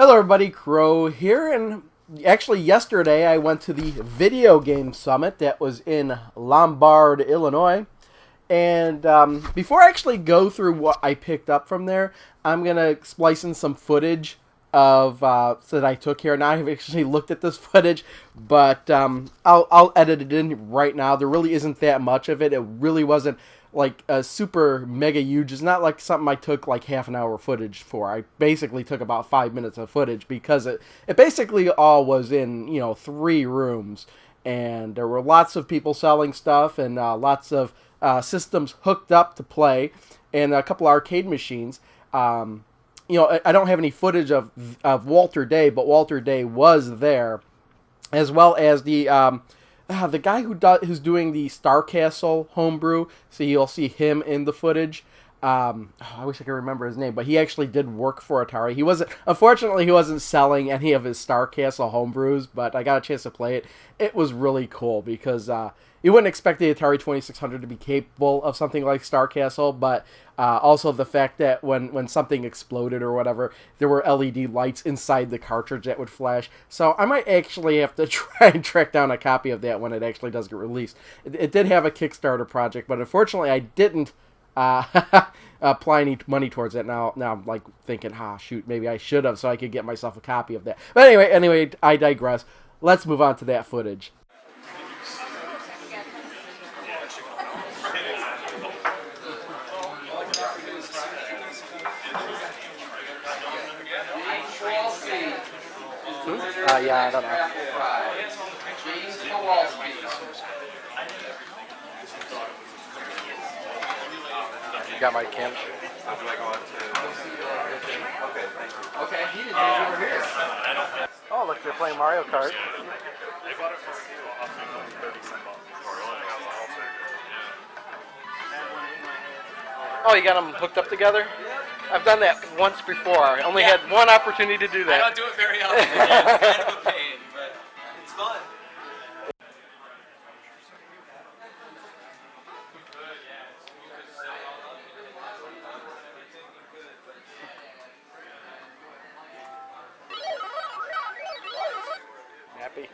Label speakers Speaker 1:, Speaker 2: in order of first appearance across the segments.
Speaker 1: Hello everybody, Crow here, and actually yesterday I went to the Video Game Summit that was in Lombard, Illinois, and before I actually go through what I picked up from there, I'm going to splice in some footage of that I took here. Now I've actually looked at this footage, but I'll edit it in right now. There really isn't that much of it. It really wasn't like a super mega huge. It's not like something I took like half an hour footage for. I basically took about 5 minutes of footage because it basically all was in 3 rooms, and there were lots of people selling stuff and lots of systems hooked up to play, and a couple arcade machines. I don't have any footage of Walter Day, but Walter Day was there, as well as the guy who's doing the Star Castle homebrew. So you'll see him in the footage. I wish I could remember his name, but he actually did work for Atari. Unfortunately, he wasn't selling any of his Star Castle homebrews, but I got a chance to play it. It was really cool because you wouldn't expect the Atari 2600 to be capable of something like Star Castle, but also the fact that when something exploded or whatever, there were LED lights inside the cartridge that would flash. So I might actually have to try and track down a copy of that when it actually does get released. It did have a Kickstarter project, but unfortunately I didn't apply any money towards it. Now I'm like thinking, shoot, maybe I should have, so I could get myself a copy of that. But anyway, I digress. Let's move on to that footage. Yeah, I don't know. You got my cam. Okay, he didn't over here. Oh, look, they're playing Mario Kart. They bought it for $30. Oh, you got them hooked up together? I've done that once before. I only had one opportunity to do that.
Speaker 2: I don't do it very often. It's kind of a pain, but it's fun.
Speaker 1: Happy?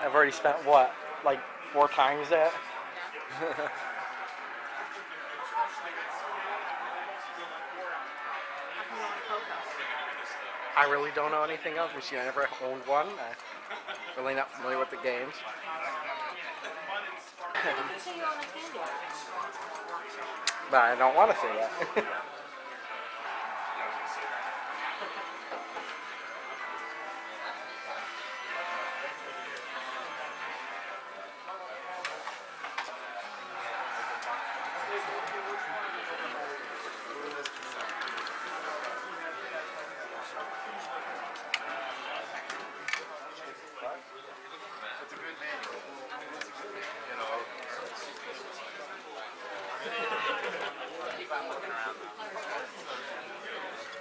Speaker 1: I've already spent, what, like 4 times that? I really don't know anything else. I never owned one. I'm really not familiar with the games. But I don't want to say that.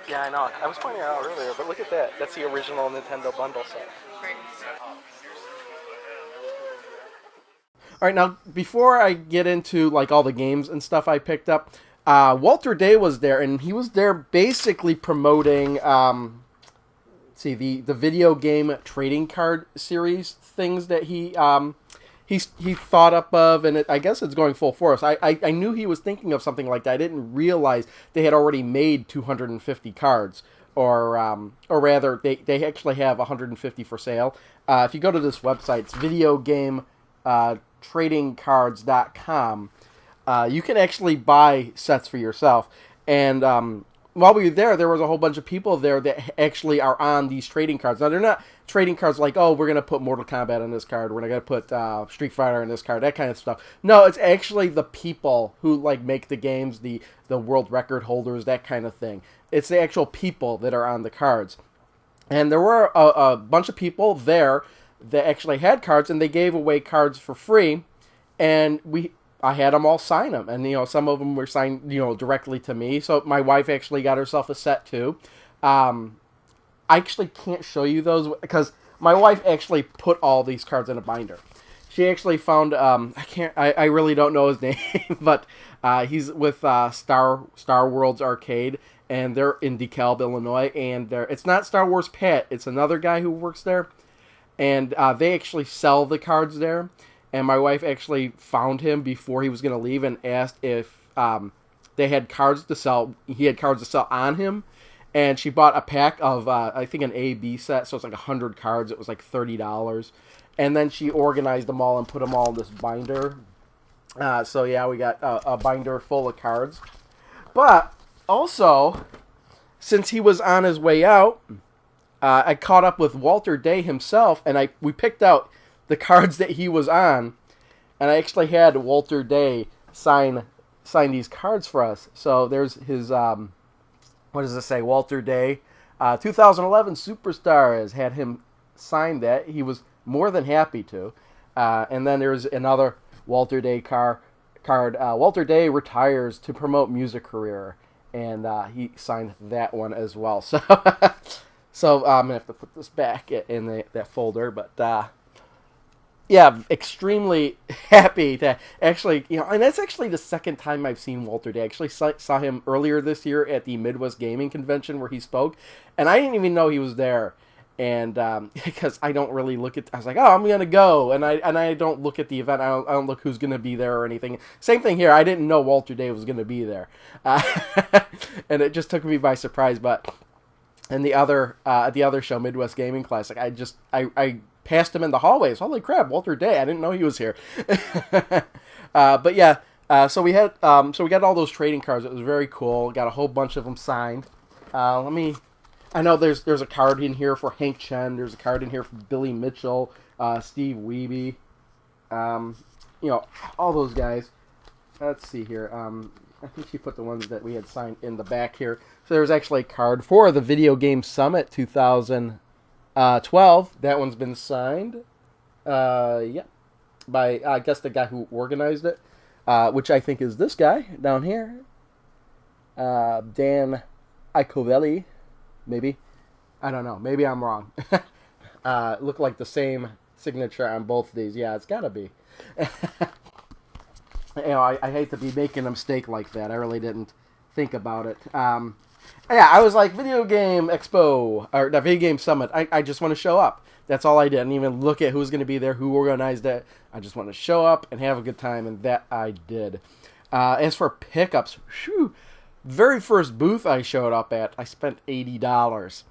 Speaker 1: Yeah, I know. I was pointing it out earlier, but look at that. That's the original Nintendo bundle set. Alright, now, before I get into like all the games and stuff I picked up, Walter Day was there, and he was there basically promoting, the video game trading card series things that he thought up of, and I guess it's going full force. I knew he was thinking of something like that. I didn't realize they had already made 250 cards, or rather, they actually have 150 for sale. If you go to this website, it's videogametradingcards.com. You can actually buy sets for yourself, and while we were there was a whole bunch of people there that actually are on these trading cards. Now, they're not trading cards like, oh, we're going to put Mortal Kombat on this card, we're going to put Street Fighter on this card, that kind of stuff. No, it's actually the people who like make the games, the world record holders, that kind of thing. It's the actual people that are on the cards. And there were a bunch of people there that actually had cards, and they gave away cards for free, and I had them all sign them, and some of them were signed directly to me. So my wife actually got herself a set too. I actually can't show you those because my wife actually put all these cards in a binder. She actually found I really don't know his name, but he's with Star Worlds Arcade, and they're in DeKalb, Illinois, and it's not Star Wars Pat, it's another guy who works there, and they actually sell the cards there. And my wife actually found him before he was going to leave and asked if they had cards to sell. He had cards to sell on him. And she bought a pack of, I think, an A-B set. So it's like 100 cards. It was like $30. And then she organized them all and put them all in this binder. So, yeah, we got a binder full of cards. But also, since he was on his way out, I caught up with Walter Day himself. And we picked out the cards that he was on, and I actually had Walter Day sign these cards for us. So there's his, what does it say? Walter Day, 2011 Superstars, had him sign that. He was more than happy to. And then there's another Walter Day card. Walter Day retires to promote music career, and he signed that one as well. So, so I'm gonna have to put this back in that folder, but. Yeah, extremely happy to actually, and that's actually the second time I've seen Walter Day. I actually saw him earlier this year at the Midwest Gaming Convention where he spoke, and I didn't even know he was there, and because I don't really look at, I was like, oh, I'm gonna go, and I don't look at the event. I don't look who's gonna be there or anything. Same thing here. I didn't know Walter Day was gonna be there, and it just took me by surprise. But in the other show, Midwest Gaming Classic, I passed him in the hallways. Holy crap, Walter Day! I didn't know he was here. But yeah, so we got all those trading cards. It was very cool. Got a whole bunch of them signed. I know there's a card in here for Hank Chen. There's a card in here for Billy Mitchell, Steve Wiebe. All those guys. Let's see here. I think she put the ones that we had signed in the back here. So there's actually a card for the Video Game Summit 2012. That one's been signed. Yeah. By, I guess, the guy who organized it. Which I think is this guy down here. Dan Icovelli. Maybe. I don't know. Maybe I'm wrong. Look like the same signature on both of these. Yeah, it's gotta be. I hate to be making a mistake like that. I really didn't think about it. Yeah, I was like, Video Game Expo, or the Video Game Summit, I just want to show up. That's all I did. I didn't even look at who's going to be there, who organized it. I just want to show up and have a good time, and that I did. As for pickups, very first booth I showed up at, I spent $80.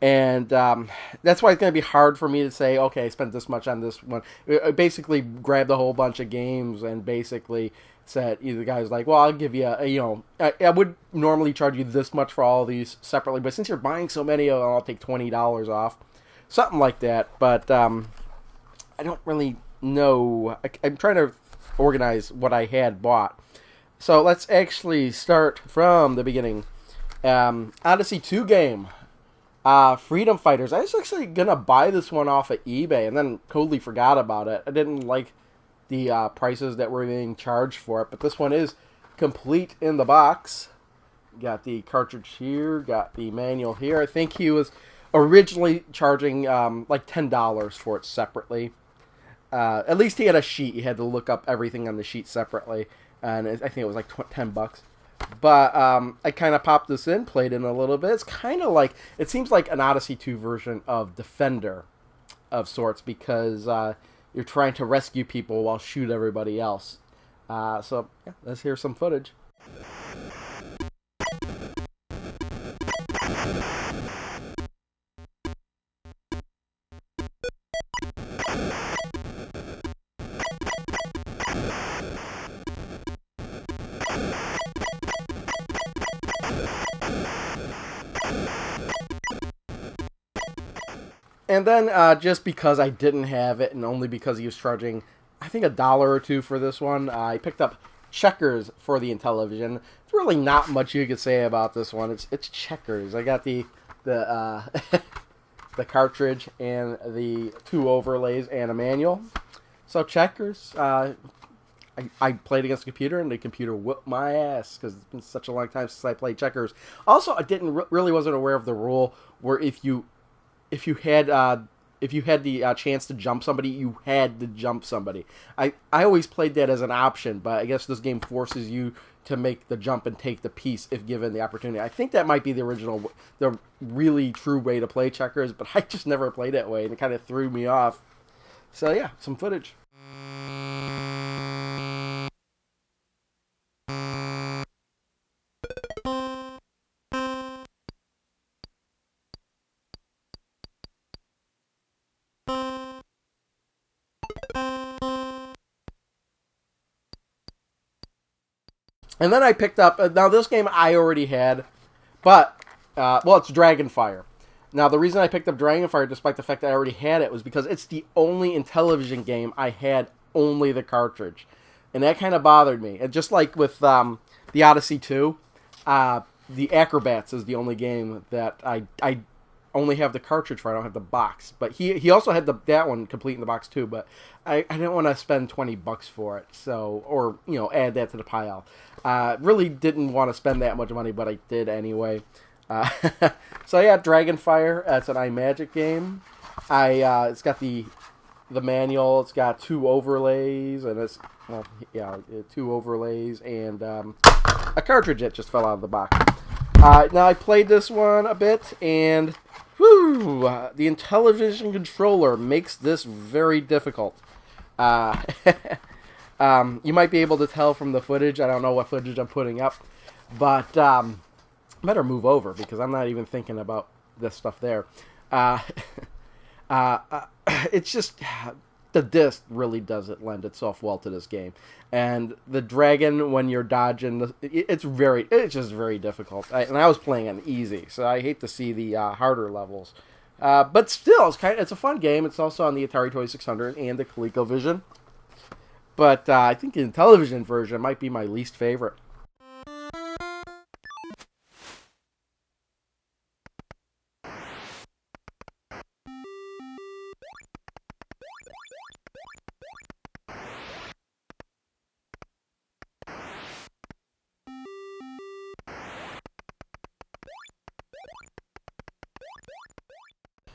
Speaker 1: And that's why it's going to be hard for me to say, okay, I spent this much on this one. I basically grabbed a whole bunch of games and basically said, the guy's like, well, I'll give you, I would normally charge you this much for all of these separately, but since you're buying so many of them, I'll take $20 off. Something like that, but I don't really know. I'm trying to organize what I had bought. So let's actually start from the beginning. Odyssey 2 game. Freedom Fighters. I was actually going to buy this one off of eBay and then totally forgot about it. I didn't like the prices that were being charged for it, but this one is complete in the box. Got the cartridge here, got the manual here. I think he was originally charging like $10 for it separately. At least he had a sheet. You had to look up everything on the sheet separately, and I think it was like $10. But I kind of popped this in, played in a little bit. It's kind of like, it seems like an Odyssey 2 version of Defender of sorts, because you're trying to rescue people while shoot everybody else. So, yeah, let's hear some footage. And then, just because I didn't have it, and only because he was charging, I think, $1 or $2 for this one, I picked up Checkers for the Intellivision. There's really not much you could say about this one. It's Checkers. I got the the cartridge and the 2 overlays and a manual. So checkers, I played against a computer, and the computer whooped my ass because it's been such a long time since I played checkers. Also, I really wasn't aware of the rule where if you had the chance to jump somebody, you had to jump somebody. I always played that as an option, but I guess this game forces you to make the jump and take the piece if given the opportunity. I think that might be the really true way to play checkers, but I just never played that way, and it kind of threw me off. So yeah, some footage. And then I picked up, now this game I already had, but, it's Dragonfire. Now the reason I picked up Dragonfire, despite the fact that I already had it, was because it's the only Intellivision game I had only the cartridge. And that kind of bothered me. And just like with the Odyssey 2, the Acrobats is the only game that I only have the cartridge for. I don't have the box. But he also had that one complete in the box too, but I didn't want to spend $20 for it. So, or, add that to the pile. Really didn't want to spend that much money, but I did anyway. So yeah, Dragonfire. It's an iMagic game. It's got the manual. It's got 2 overlays, and 2 overlays and a cartridge that just fell out of the box. Now I played this one a bit, and the Intellivision controller makes this very difficult. You might be able to tell from the footage. I don't know what footage I'm putting up, but better move over because I'm not even thinking about this stuff there. It's just the disc really doesn't lend itself well to this game, and the dragon when you're dodging, it's just very difficult. And I was playing on easy, so I hate to see the harder levels. But still, it's a fun game. It's also on the Atari 2600 and the ColecoVision. But I think the Intellivision version might be my least favorite.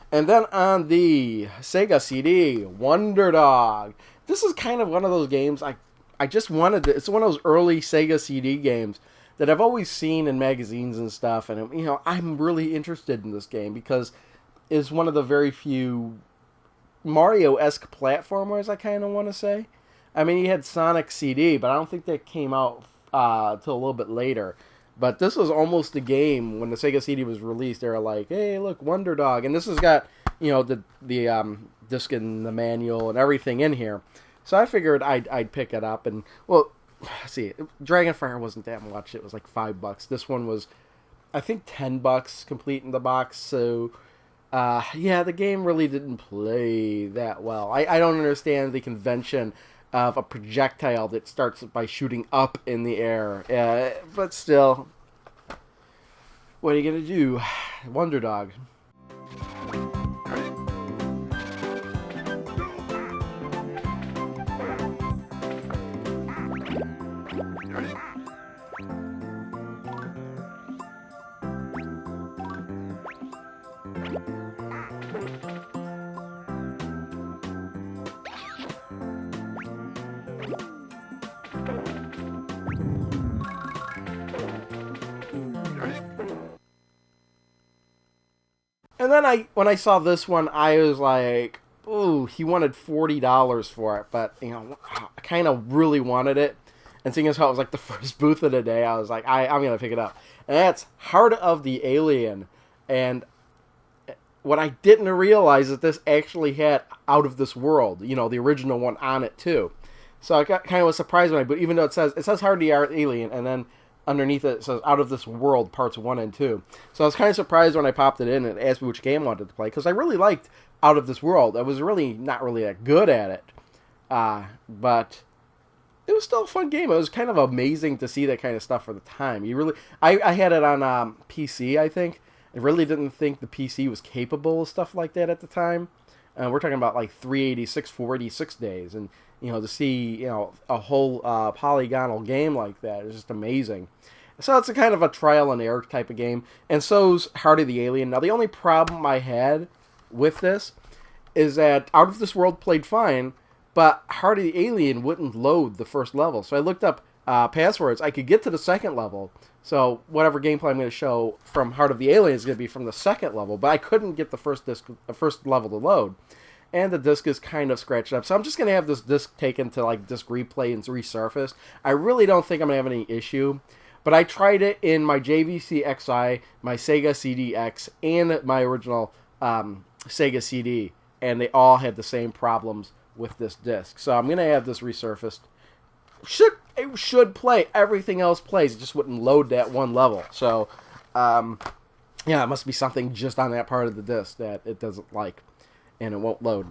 Speaker 1: And then on the Sega CD, Wonder Dog. This is kind of one of those games I just wanted to... It's one of those early Sega CD games that I've always seen in magazines and stuff. And, I'm really interested in this game because it's one of the very few Mario-esque platformers, I kind of want to say. I mean, you had Sonic CD, but I don't think that came out till a little bit later. But this was almost the game when the Sega CD was released. They were like, "Hey, look, Wonder Dog," and this has got the disc and the manual and everything in here. So I figured I'd pick it up. And see, Dragonfire wasn't that much. It was like $5. This one was, I think, $10 complete in the box. So the game really didn't play that well. I don't understand the convention of a projectile that starts by shooting up in the air. But still, what are you going to do? Wonder Dog. And then when I saw this one, I was like, ooh, he wanted $40 for it. But, I kind of really wanted it. And seeing as how it was like the first booth of the day, I was like, I'm going to pick it up. And that's Heart of the Alien. And what I didn't realize is this actually had Out of This World, the original one on it too. So I kind of was surprised when even though it says Heart of the Alien, and then underneath it says Out of This World Parts 1 and 2. So I was kind of surprised when I popped it in and asked me which game I wanted to play, because I really liked Out of This World. I was really not really that good at it. But it was still a fun game. It was kind of amazing to see that kind of stuff for the time. I had it on PC, I think. I really didn't think the PC was capable of stuff like that at the time. We're talking about like 386, 486 days, and to see a whole polygonal game like that is just amazing. So it's a kind of a trial and error type of game, and so's Heart of the Alien. Now the only problem I had with this is that Out of This World played fine, but Heart of the Alien wouldn't load the first level. So I looked up passwords. I could get to the second level. So whatever gameplay I'm going to show from Heart of the Alien is going to be from the second level, but I couldn't get the first level to load. And the disc is kind of scratched up. So I'm just going to have this disc taken to like disc replay and resurfaced. I really don't think I'm going to have any issue. But I tried it in my JVC XI, my Sega CDX, and my original Sega CD. And they all had the same problems with this disc. So I'm going to have this resurfaced. It should play. Everything else plays. It just wouldn't load that one level. So, yeah, it must be something just on that part of the disc that it doesn't like. And it won't load.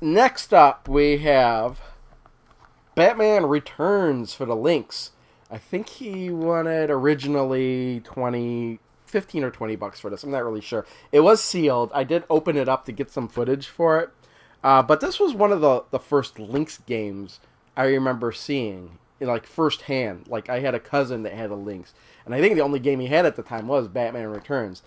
Speaker 1: Next up, we have Batman Returns for the Lynx. I think he wanted originally 15 or $20 for this. I'm not really sure. It was sealed. I did open it up to get some footage for it. But this was one of the first Lynx games I remember seeing, like firsthand. Like I had a cousin that had a Lynx, and I think the only game he had at the time was Batman Returns.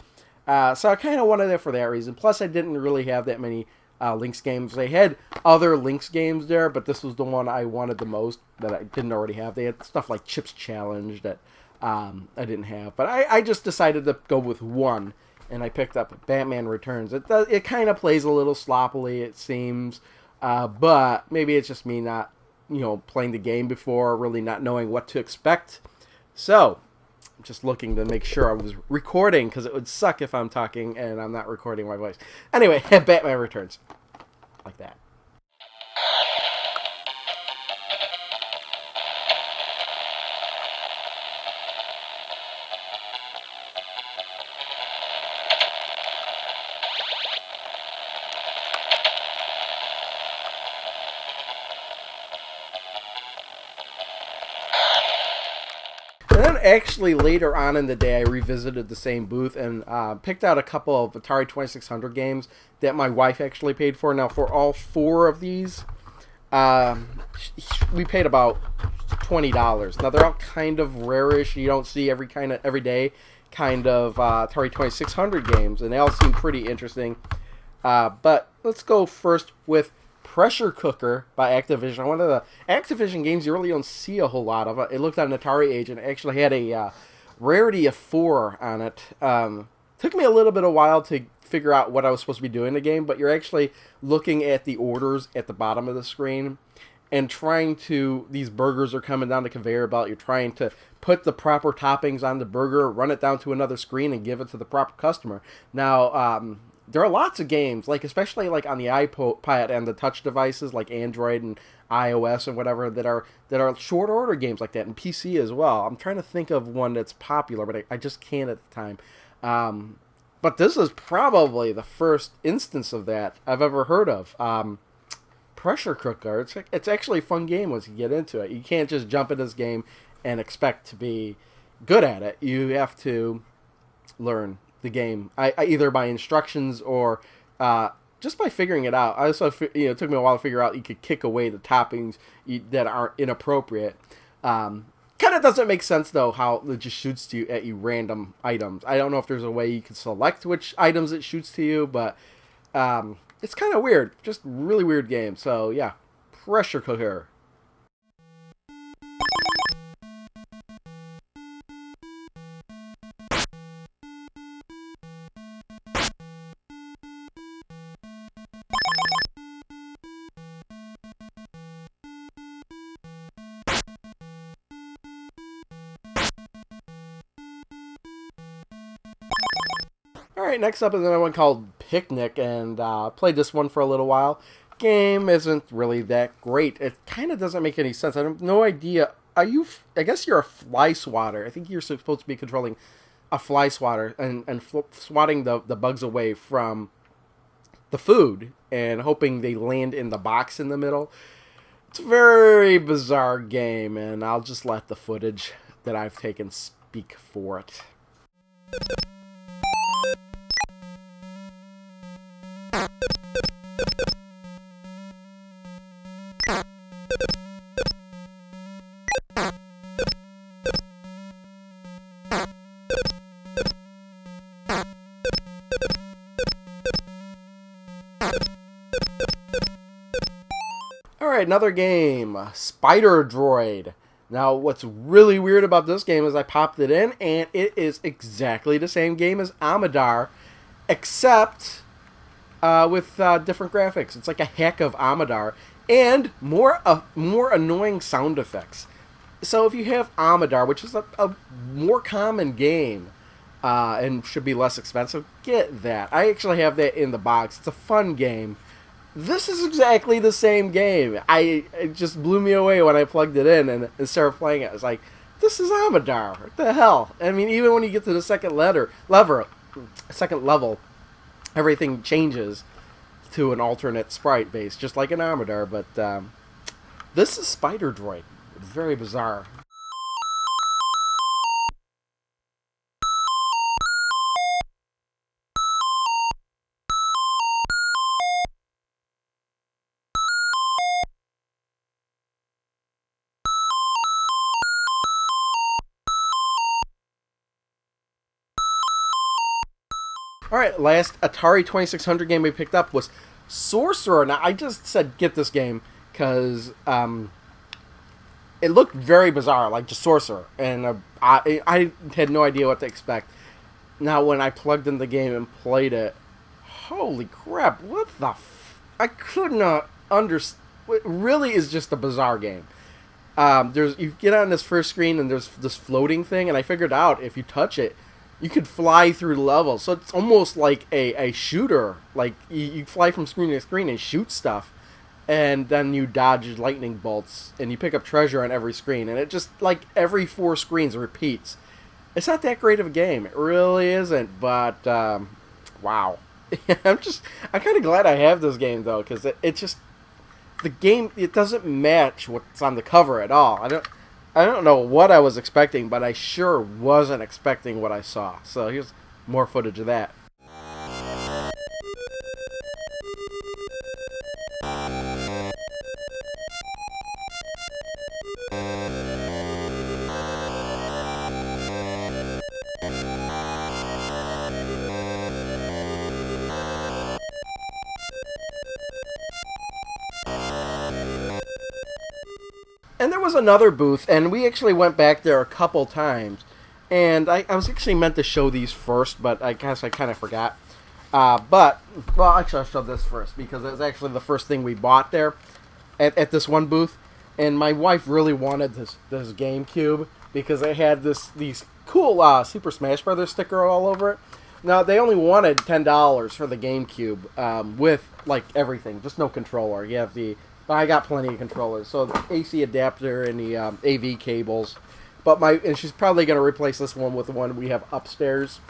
Speaker 1: So I kind of wanted it for that reason. Plus, I didn't really have that many Lynx games. They had other Lynx games there, but this was the one I wanted the most that I didn't already have. They had stuff like Chips Challenge that I didn't have, but I just decided to go with one, and I picked up Batman Returns. It kind of plays a little sloppily, it seems, but maybe it's just me not playing the game before, really not knowing what to expect. So I'm just looking to make sure I was recording, because it would suck if I'm talking and I'm not recording my voice. Anyway, Batman Returns. Like that. And then actually later on in the day, I revisited the same booth and picked out a couple of Atari 2600 games that my wife actually paid for. Now, for all four of these, we paid about $20. Now, they're all kind of rarish. You don't see every day kind of Atari 2600 games, and they all seem pretty interesting. But let's go first with Pressure Cooker by Activision. One of the Activision games you really don't see a whole lot of. It looked on Atari Age and actually had a rarity of 4 on it. Took me a little bit of while to figure out what I was supposed to be doing in the game, but you're actually looking at the orders at the bottom of the screen and these burgers are coming down the conveyor belt. You're trying to put the proper toppings on the burger, run it down to another screen, and give it to the proper customer. Now, there are lots of games, especially on the iPad and the touch devices like Android and iOS and whatever that are short order games like that, and PC as well. I'm trying to think of one that's popular, but I just can't at the time. But this is probably the first instance of that I've ever heard of. Pressure Cooker. It's actually a fun game once you get into it. You can't just jump in this game and expect to be good at it. You have to learn the game, either by instructions or just by figuring it out. I also, it took me a while to figure out you could kick away the toppings that aren't inappropriate. Kind of doesn't make sense though how it just shoots at you random items. I don't know if there's a way you can select which items it shoots to you, but it's kind of weird. Just really weird game. So yeah, Pressure Cooker. Alright, next up is another one called Picnic, and played this one for a little while. Game isn't really that great. It kind of doesn't make any sense. I have no idea. I guess you're a fly swatter. I think you're supposed to be controlling a fly swatter and swatting the bugs away from the food and hoping they land in the box in the middle. It's a very bizarre game, and I'll just let the footage that I've taken speak for it. Alright, another game, Spider Droid. Now, what's really weird about this game is I popped it in, and it is exactly the same game as Amadar, except with different graphics. It's like a hack of Amadar, and more annoying sound effects. So if you have Amadar, which is a more common game, and should be less expensive, get that. I actually have that in the box. It's a fun game. This is exactly the same game. It just blew me away when I plugged it in and started playing it. I was like, this is Amadar. What the hell? I mean, even when you get to the second level, everything changes to an alternate sprite base, just like an Amadar. But this is Spider Droid. Very bizarre. Alright, last Atari 2600 game we picked up was Sorcerer. Now, I just said get this game because it looked very bizarre, like just Sorcerer. And I had no idea what to expect. Now, when I plugged in the game and played it, holy crap, what the I could not understand. It really is just a bizarre game. You get on this first screen and there's this floating thing, and I figured out if you touch it, you could fly through levels. So it's almost like a shooter. Like, you fly from screen to screen and shoot stuff. And then you dodge lightning bolts. And you pick up treasure on every screen. And it just, like, every 4 screens repeats. It's not that great of a game. It really isn't. But, wow. I'm kind of glad I have this game, though. Because it just... The game, it doesn't match what's on the cover at all. I don't know what I was expecting, but I sure wasn't expecting what I saw. So here's more footage of that. And there was another booth, and we actually went back there a couple times. And I was actually meant to show these first, but I guess I kind of forgot. Well, actually I'll show this first, because it was actually the first thing we bought there at this one booth. And my wife really wanted this GameCube, because it had these cool Super Smash Brothers sticker all over it. Now, they only wanted $10 for the GameCube, with, like, everything, just no controller. You have I got plenty of controllers, so the AC adapter and the AV cables. And she's probably going to replace this one with the one we have upstairs.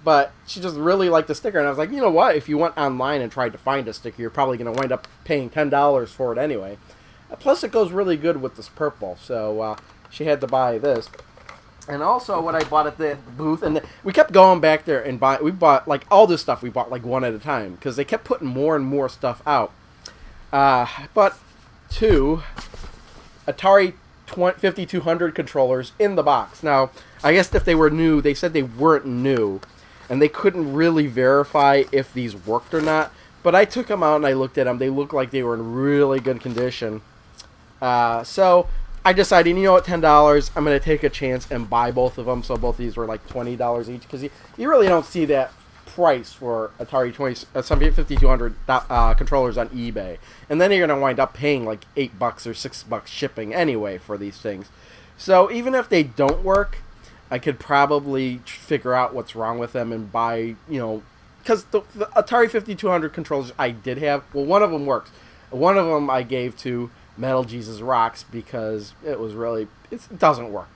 Speaker 1: But she just really liked the sticker, and I was like, you know what? If you went online and tried to find a sticker, you're probably going to wind up paying $10 for it anyway. Plus, it goes really good with this purple, so she had to buy this. And also, what I bought at the booth, and we kept going back there and we bought, like, all this stuff we bought, like, one at a time, because they kept putting more and more stuff out. But 2 Atari 5200 controllers in the box. Now, I guess if they were new, they said they weren't new, and they couldn't really verify if these worked or not. But I took them out and I looked at them. They looked like they were in really good condition. So I decided, you know what, $10, I'm going to take a chance and buy both of them. So both of these were like $20 each, because you really don't see that price for Atari 5200 controllers on eBay. And then you're going to wind up paying like $8 or $6 shipping anyway for these things. So even if they don't work, I could probably figure out what's wrong with them and buy, because the Atari 5200 controllers I did have, well, one of them works. One of them I gave to Metal Jesus Rocks because it doesn't work.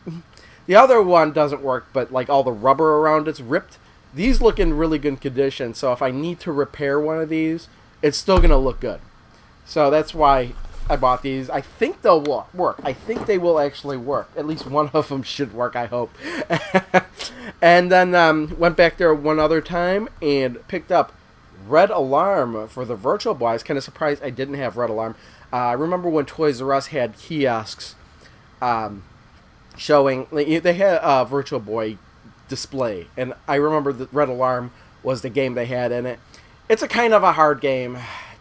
Speaker 1: The other one doesn't work, but like all the rubber around it's ripped. These look in really good condition, so if I need to repair one of these, it's still going to look good. So that's why I bought these. I think they'll work. I think they will actually work. At least one of them should work, I hope. And then went back there one other time and picked up Red Alarm for the Virtual Boy. I was kind of surprised I didn't have Red Alarm. I remember when Toys R Us had kiosks showing, they had a Virtual Boy display, and I remember that Red Alarm was the game they had in it. It's a kind of a hard game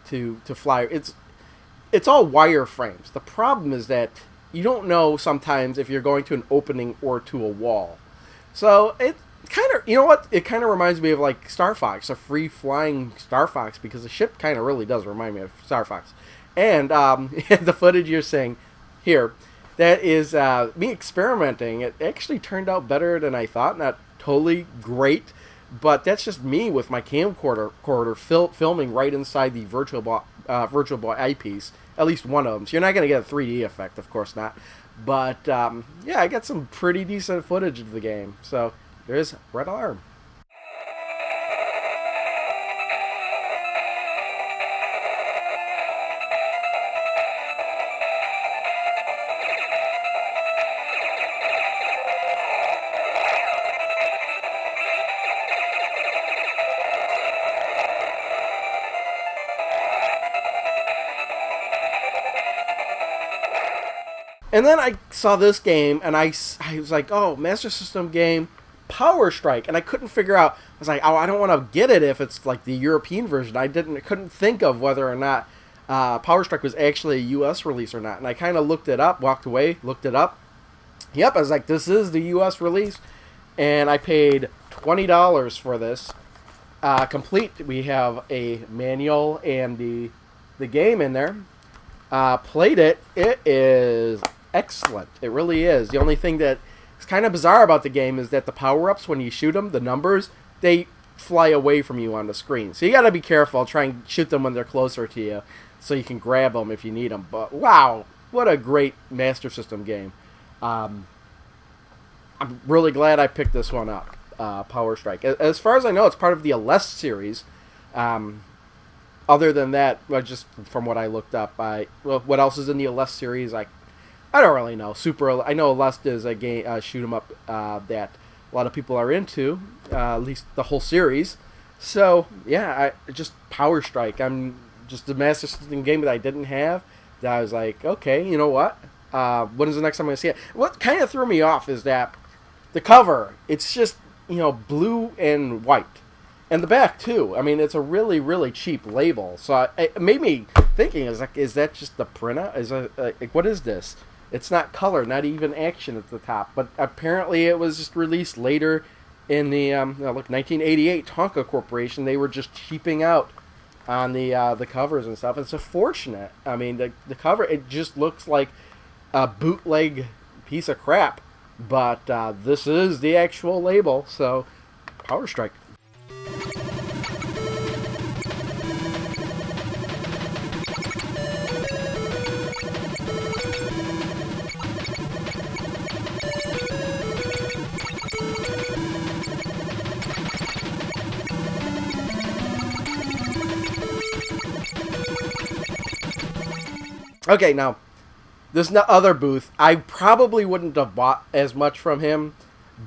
Speaker 1: to fly. It's all wireframes. The problem is that you don't know sometimes if you're going to an opening or to a wall. So it kind of, it kind of reminds me of like Star Fox, a free-flying Star Fox, because the ship kind of really does remind me of Star Fox. And the footage you're seeing here, that is me experimenting. It actually turned out better than I thought. Not totally great, but that's just me with my camcorder filming right inside the Virtual Boy eyepiece. At least one of them. So you're not going to get a 3D effect, of course not. But yeah, I got some pretty decent footage of the game. So there's Red Alarm. And then I saw this game, and I was like, oh, Master System game, Power Strike. And I couldn't figure out, I was like, oh, I don't want to get it if it's like the European version. I couldn't think of whether or not Power Strike was actually a US release or not. And I kind of looked it up, walked away, looked it up. Yep, I was like, this is the US release. And I paid $20 for this. Complete. We have a manual and the game in there. Played it. It is excellent. It really is. The only thing that is kind of bizarre about the game is that the power-ups, when you shoot them, the numbers, they fly away from you on the screen. So you got to be careful. Try and shoot them when they're closer to you so you can grab them if you need them. But wow, what a great Master System game. I'm really glad I picked this one up, Power Strike. As far as I know, it's part of the LS series. Other than that, just from what I looked up, what else is in the LS series? I don't really know. I know LS is a game, shoot 'em up that a lot of people are into, at least the whole series. So yeah, just Power Strike. I'm just the Master System game that I didn't have. That I was like, okay, you know what? When is the next time I'm gonna see it? What kind of threw me off is that the cover. It's just blue and white. And the back, too. I mean, it's a really, really cheap label. So it made me thinking, is that just the printer? What is this? It's not color, not even action at the top. But apparently it was just released later in the 1988 Tonka Corporation. They were just cheaping out on the covers and stuff. It's unfortunate. I mean, the cover, it just looks like a bootleg piece of crap. But this is the actual label. So, Power Strike. Okay, now, this other booth, I probably wouldn't have bought as much from him,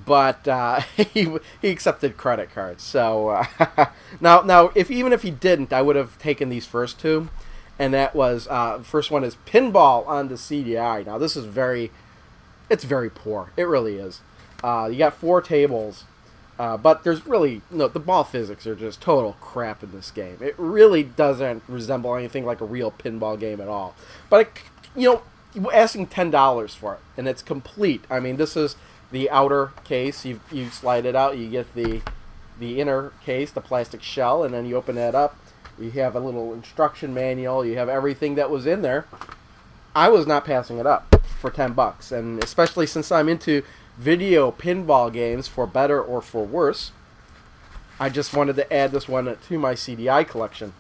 Speaker 1: but he accepted credit cards. So now, even if he didn't, I would have taken these first two, and that was first one is Pinball on the CDI. Now, this is it's very poor. It really is. You got 4 tables. But there's really the ball physics are just total crap in this game. It really doesn't resemble anything like a real pinball game at all. But asking $10 for it, and it's complete. I mean, this is the outer case. You slide it out, you get the inner case, the plastic shell, and then you open that up. You have a little instruction manual. You have everything that was in there. I was not passing it up for $10, and especially since I'm into video pinball games for better or for worse, I just wanted to add this one to my CDI collection.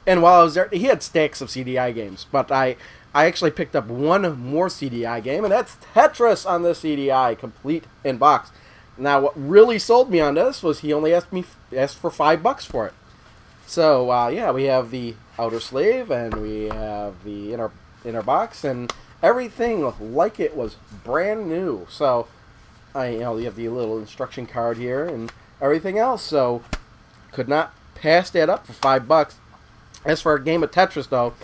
Speaker 1: And while I was there, he had stacks of CDI games, but I actually picked up one more CDI game, and that's Tetris on the CDI, complete in box. Now, what really sold me on this was he only asked for $5 for it. So yeah, we have the outer sleeve, and we have the inner box, and everything like it was brand new. So you have the little instruction card here and everything else. So could not pass that up for $5. As for a game of Tetris, though,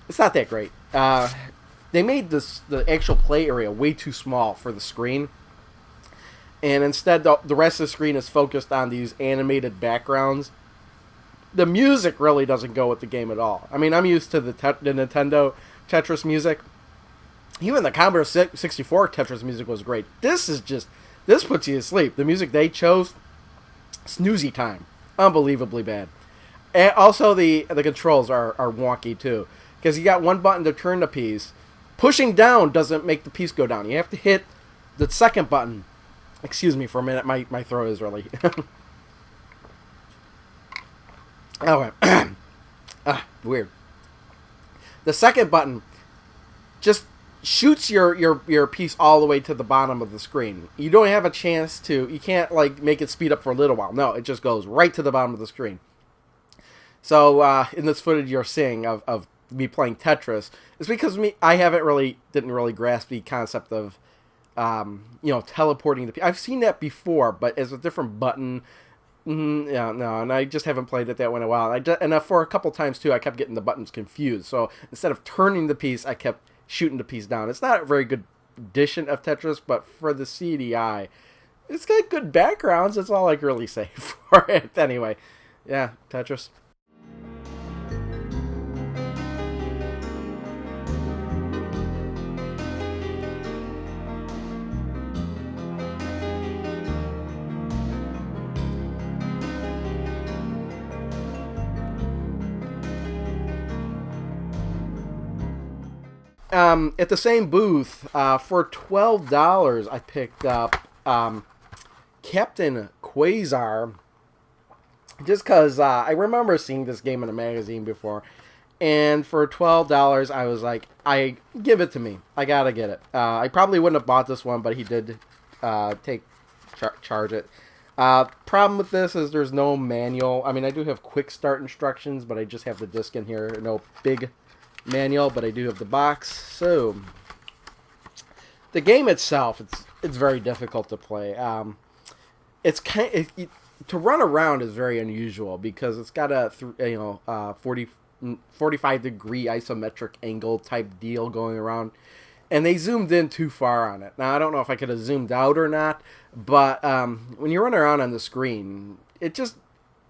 Speaker 1: it's not that great. They made the actual play area way too small for the screen. And instead, the rest of the screen is focused on these animated backgrounds. The music really doesn't go with the game at all. I mean, I'm used to the Nintendo Tetris music. Even the Commodore 64 Tetris music was great. This puts you to sleep. The music they chose, snoozy time. Unbelievably bad. And also, the controls are wonky, too. Because you got one button to turn the piece. Pushing down doesn't make the piece go down. You have to hit the second button. Excuse me for a minute. My throat is really... Okay. Weird. The second button just shoots your piece all the way to the bottom of the screen. You don't have a chance to... You can't, make it speed up for a little while. No, it just goes right to the bottom of the screen. So, in this footage you're seeing of me playing Tetris, it's because I didn't really grasp the concept of, teleporting the piece. I've seen that before, but as a different button. Yeah, no, and I just haven't played it that way in a while. And for a couple times, too, I kept getting the buttons confused. So, instead of turning the piece, I kept shooting the piece down. It's not a very good edition of Tetris, but for the CDI, it's got good backgrounds. That's all I can really say for it. Anyway, yeah, Tetris. At the same booth, for $12, I picked up Captain Quasar, just because I remember seeing this game in a magazine before, and for $12, I was like, give it to me. I gotta get it. I probably wouldn't have bought this one, but he did charge it. Problem with this is there's no manual. I mean, I do have quick start instructions, but I just have the disc in here. No big manual, but I do have the box. So the game itself, it's very difficult to play. It's to run around is very unusual because it's got a 45 degree isometric angle type deal going around, and they zoomed in too far on it. Now I don't know if I could have zoomed out or not, but when you run around on the screen, it just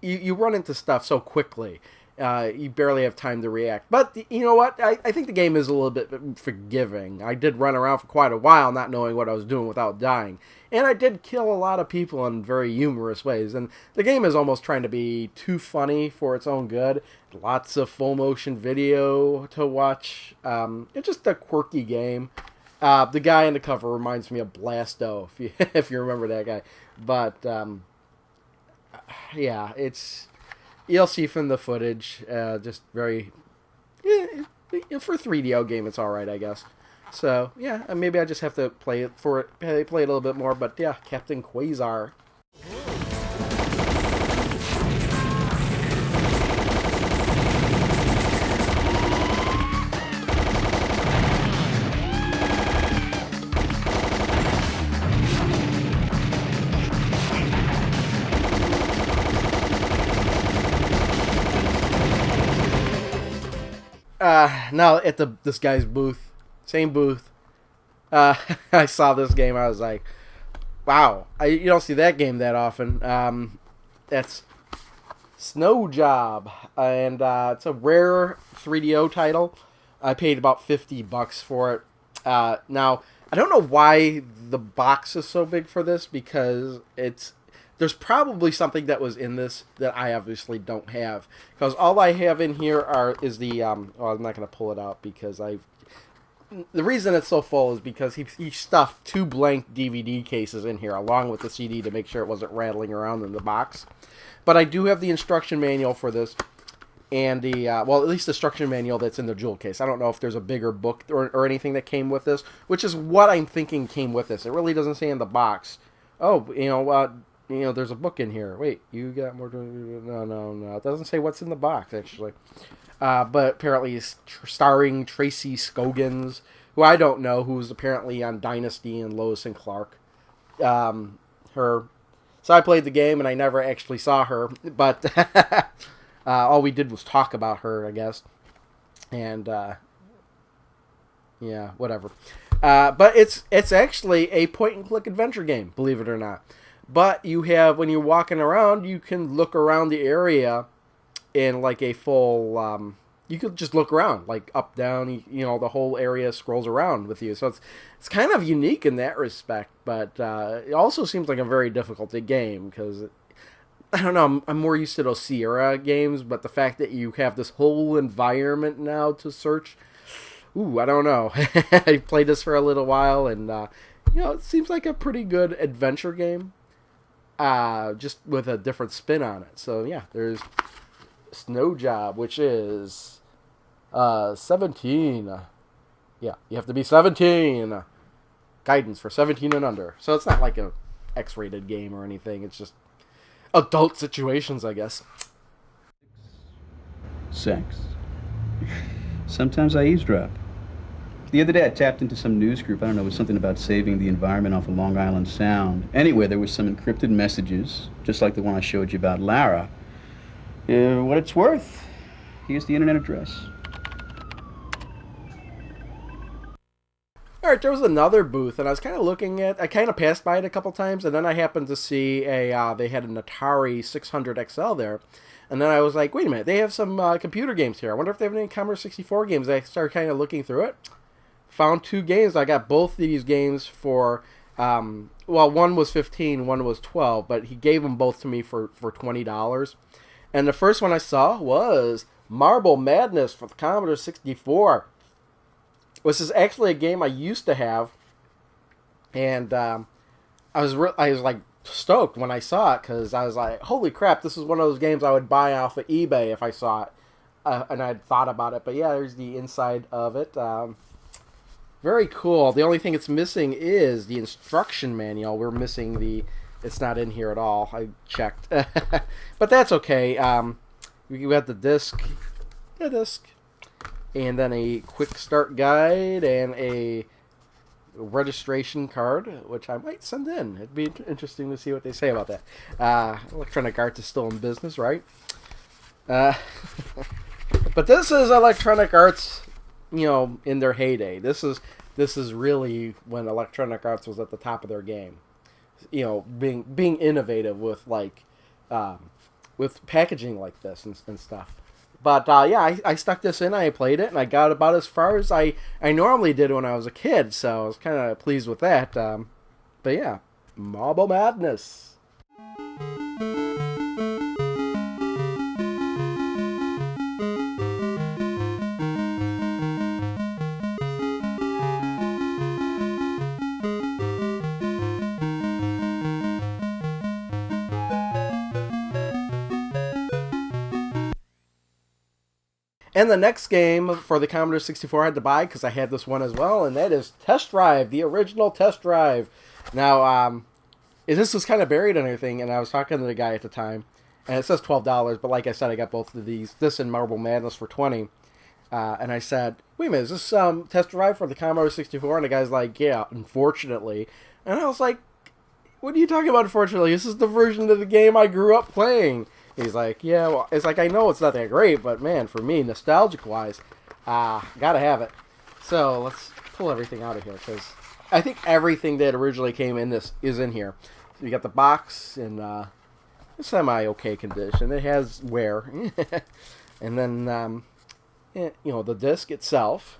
Speaker 1: you run into stuff so quickly. You barely have time to react. But you know what? I think the game is a little bit forgiving. I did run around for quite a while not knowing what I was doing without dying. And I did kill a lot of people in very humorous ways. And the game is almost trying to be too funny for its own good. Lots of full motion video to watch. It's just a quirky game. The guy in the cover reminds me of Blasto, if you remember that guy. But yeah, you'll see from the footage, just very, for a 3DO game, it's alright, I guess. So, yeah, maybe I just have to play it a little bit more, but yeah, Captain Quasar. Now at this guy's booth, same booth, I saw this game. I was like, wow, you don't see that game that often. That's Snow Job, and it's a rare 3DO title. I paid about $50 for it. Now, I don't know why the box is so big for this, because there's probably something that was in this that I obviously don't have. Because all I have in here is the I'm not going to pull it out because the reason it's so full is because he stuffed 2 blank DVD cases in here along with the CD to make sure it wasn't rattling around in the box. But I do have the instruction manual for this, and the at least the instruction manual that's in the jewel case. I don't know if there's a bigger book or anything that came with this, which is what I'm thinking came with this. It really doesn't say in the box. Oh, there's a book in here. Wait, you got more? No. It doesn't say what's in the box actually. But apparently it's starring Tracy Scoggins, who I don't know, who's apparently on Dynasty and Lois and Clark. So I played the game and I never actually saw her, but all we did was talk about her, I guess. And yeah, whatever. But it's actually a point-and-click adventure game, believe it or not. But when you're walking around, you can look around the area in like a full, you could just look around, like up, down, the whole area scrolls around with you. So it's kind of unique in that respect, but it also seems like a very difficult game because, I don't know, I'm more used to those Sierra games, but the fact that you have this whole environment now to search, I don't know. I played this for a little while, and, it seems like a pretty good adventure game, just with a different spin on it. So, yeah, there's Snow Job, which is 17. Yeah, you have to be 17. Guidance for 17 and under. So it's not like a X-rated game or anything. It's just adult situations, I guess.
Speaker 3: Sex. Sometimes I eavesdrop. The other day I tapped into some news group. I don't know, it was something about saving the environment off of Long Island Sound. Anyway, there was some encrypted messages, just like the one I showed you about Lara. What it's worth, here's the internet address.
Speaker 1: Alright, there was another booth, and I was kind of I kind of passed by it a couple times, and then I happened to see they had an Atari 600 XL there, and then I was like, wait a minute, they have some computer games here. I wonder if they have any Commodore 64 games. I started kind of looking through it, found 2 games. I got both of these games for, one was 15, one was 12, but he gave them both to me for $20. And the first one I saw was Marble Madness for the Commodore 64. This is actually a game I used to have, and I was like stoked when I saw it because I was like, holy crap, this is one of those games I would buy off of eBay if I saw it, and I'd thought about it. But yeah, there's the inside of it. Very cool. The only thing it's missing is the instruction manual. We're missing it's not in here at all. I checked. But that's okay. We got the disc. And then a quick start guide and a registration card, which I might send in. It'd be interesting to see what they say about that. Electronic Arts is still in business, right? But this is Electronic Arts, in their heyday. This is really when Electronic Arts was at the top of their game. Being innovative with with packaging like this and stuff. But yeah, I stuck this in, I played it, and I got about as far as I normally did when I was a kid, so I was kind of pleased with that. But yeah, Marble Madness. And the next game for the Commodore 64 I had to buy because I had this one as well, and that is Test Drive, the original Test Drive. Now, this was kind of buried and everything, and I was talking to the guy at the time, and it says $12, but like I said, I got both of these, this and Marble Madness for $20. And I said, wait a minute, is this Test Drive for the Commodore 64? And the guy's like, yeah, unfortunately. And I was like, what are you talking about, unfortunately? This is the version of the game I grew up playing. He's like, yeah, well, it's like, I know it's not that great, but man, for me, nostalgic-wise, gotta have it. So, let's pull everything out of here, because I think everything that originally came in this is in here. So you got the box, and, semi-okay condition. It has wear. And then, the disc itself.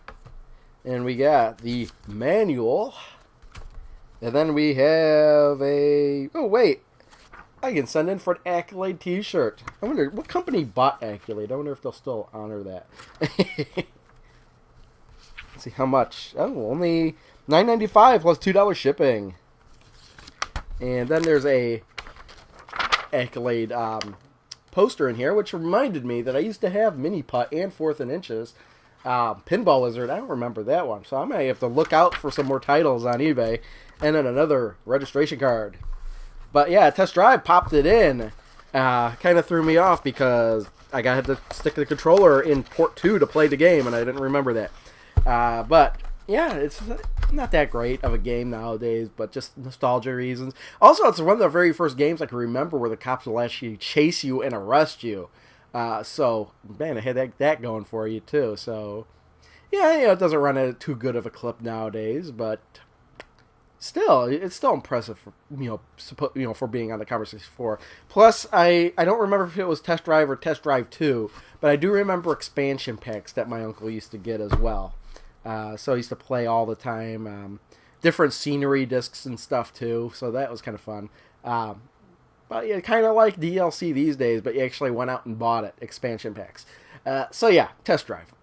Speaker 1: And we got the manual. And then we have a... Oh, wait. I can send in for an Accolade t-shirt. I wonder, what company bought Accolade? I wonder if they'll still honor that. Let's see how much. Oh, only $9.95 plus $2 shipping. And then there's a Accolade poster in here, which reminded me that I used to have Mini Putt and 4th and Inches. Pinball Wizard, I don't remember that one. So I might have to look out for some more titles on eBay. And then another registration card. But yeah, Test Drive popped it in. Kind of threw me off because I had to stick the controller in port 2 to play the game, and I didn't remember that. But yeah, it's not that great of a game nowadays, but just nostalgia reasons. Also, it's one of the very first games I can remember where the cops will actually chase you and arrest you. So, man, it had that going for you, too. So, yeah, it doesn't run at too good of a clip nowadays, but... Still, it's still impressive for for being on the Commodore 64. Plus, I don't remember if it was Test Drive or Test Drive 2, but I do remember expansion packs that my uncle used to get as well. So I used to play all the time, different scenery discs and stuff too. So that was kind of fun. But yeah, kind of like DLC these days, but you actually went out and bought it, expansion packs. So yeah, Test Drive.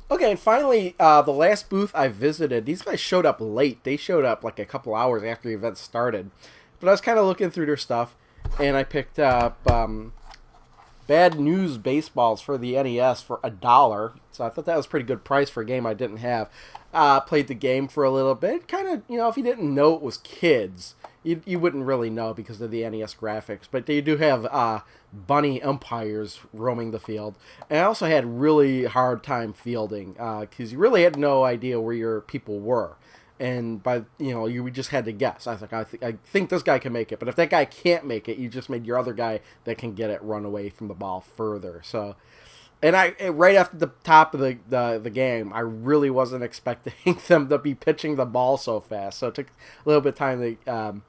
Speaker 1: Okay, and finally, the last booth I visited, these guys showed up late. They showed up like a couple hours after the event started. But I was kind of looking through their stuff, and I picked up Bad News Baseballs for the NES for $1. So I thought that was a pretty good price for a game I didn't have. Played the game for a little bit. Kind of, if you didn't know it was kids, you wouldn't really know because of the NES graphics. But they do have bunny umpires roaming the field. And I also had really hard time fielding because you really had no idea where your people were. And you just had to guess. I was like, I think this guy can make it. But if that guy can't make it, you just made your other guy that can get it run away from the ball further. So, and right after the top of the game, I really wasn't expecting them to be pitching the ball so fast. So it took a little bit of time to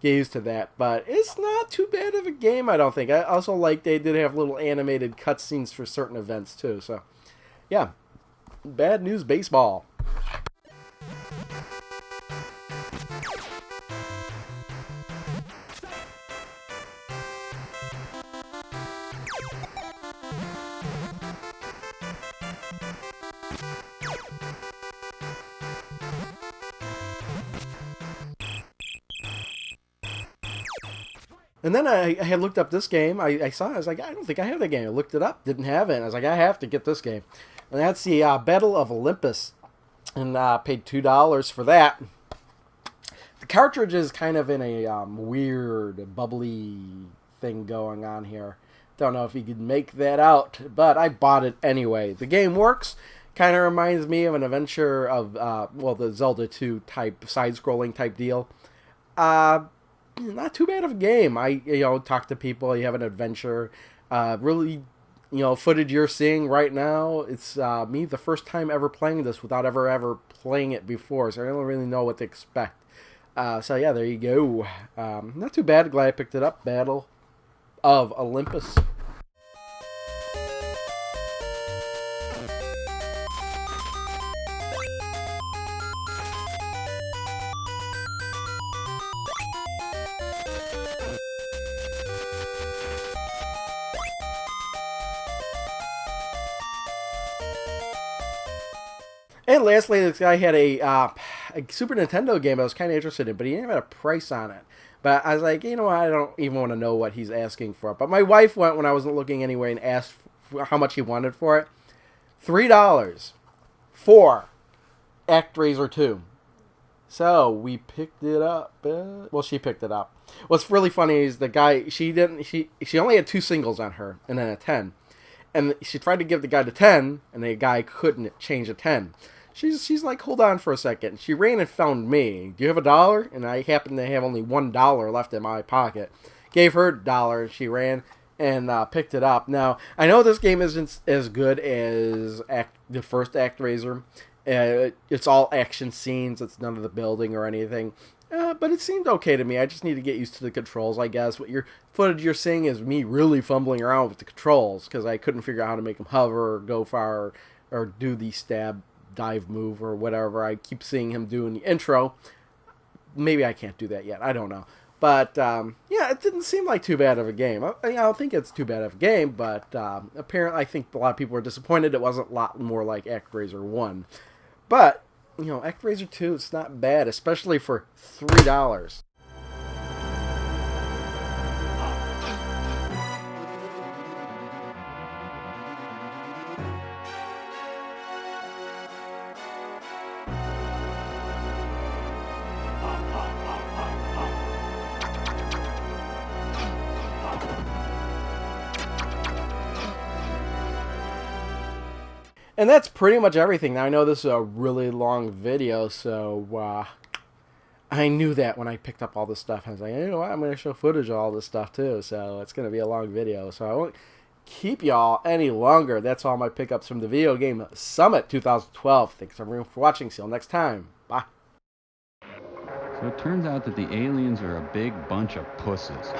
Speaker 1: get used to that. But it's not too bad of a game, I don't think. I also like they did have little animated cutscenes for certain events too. So, yeah, Bad News Baseball. And then I had looked up this game. I saw it. I was like, I don't think I have that game. I looked it up. Didn't have it. And I was like, I have to get this game. And that's the Battle of Olympus. And paid $2 for that. The cartridge is kind of in a weird, bubbly thing going on here. Don't know if you could make that out. But I bought it anyway. The game works. Kind of reminds me of an adventure of, the Zelda 2 type, side-scrolling type deal. Not too bad of a game. I talk to people. You have an adventure. Really, footage you're seeing right now. It's me the first time ever playing this without ever playing it before. So I don't really know what to expect. So yeah, there you go. Not too bad. Glad I picked it up. Battle of Olympus. And lastly, this guy had a Super Nintendo game I was kind of interested in, but he didn't have a price on it. But I was like, I don't even want to know what he's asking for. But my wife went when I wasn't looking anyway and asked how much he wanted for it. $3 for ActRaiser 2. So we picked it up. She picked it up. What's really funny is the guy, she only had 2 singles on her and then a 10. And she tried to give the guy the 10, and the guy couldn't change the 10. She's like, hold on for a second. She ran and found me. Do you have $1? And I happened to have only $1 left in my pocket. Gave her $1, and she ran and picked it up. Now, I know this game isn't as good as the first ActRaiser. It's all action scenes. It's none of the building or anything. But it seemed okay to me. I just need to get used to the controls, I guess. What your footage you're seeing is me really fumbling around with the controls because I couldn't figure out how to make them hover or go far or do the stab dive move or whatever I keep seeing him do in the intro. Maybe I can't do that yet. I don't know. But, yeah, it didn't seem like too bad of a game. I don't think it's too bad of a game, but apparently I think a lot of people were disappointed it wasn't a lot more like ActRaiser 1. But, you know, ActRaiser 2, it's not bad, especially for $3. And that's pretty much everything. Now, I know this is a really long video, so I knew that when I picked up all this stuff. I was like, you know what, I'm going to show footage of all this stuff too, so it's going to be a long video. So I won't keep y'all any longer. That's all my pickups from the Video Game Summit 2012. Thanks everyone for watching. See you next time. Bye.
Speaker 3: So it turns out that the aliens are a big bunch of pusses.